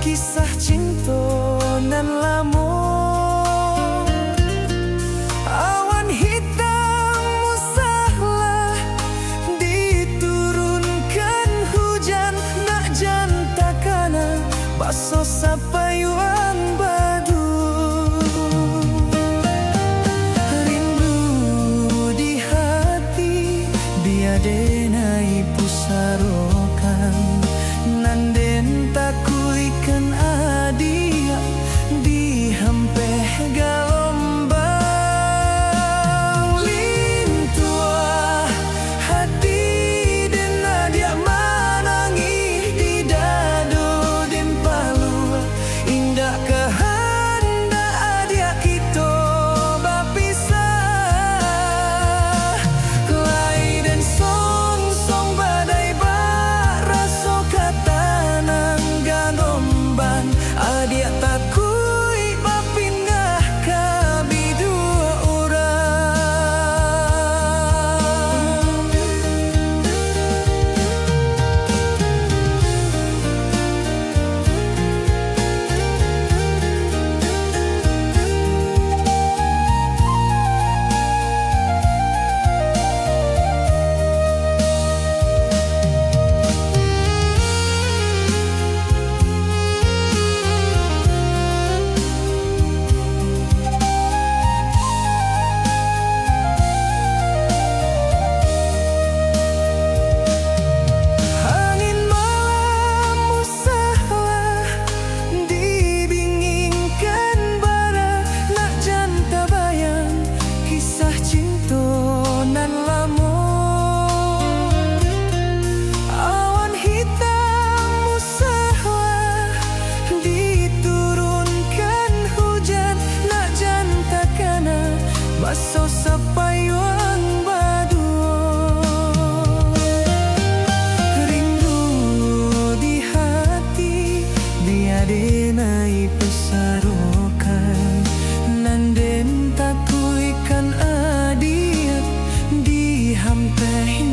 Kisah cinta nan lamo, awan hitam musahlah diturunkan hujan, nak jantakana baso sapayuan badu. Rindu di hati biadenai pusarokan, nanden takui kan adia di hampeh galombang. Lintua hati den adia manangi di dado den palu, indah kehendak adia kita bapisah. Lai dan song badai baraso kata nang ganomban, adia takui bapindah kami dua orang. Angin malam musahlah dibingingkan bara, nak janta bayang kisah cinta nan lamo. Awan hitam musahlah diturunkan hujan, nak jantakana baso sapayuan badu. Rindu di hati biadenai pesarokan, nanden takui kan adia di hampeh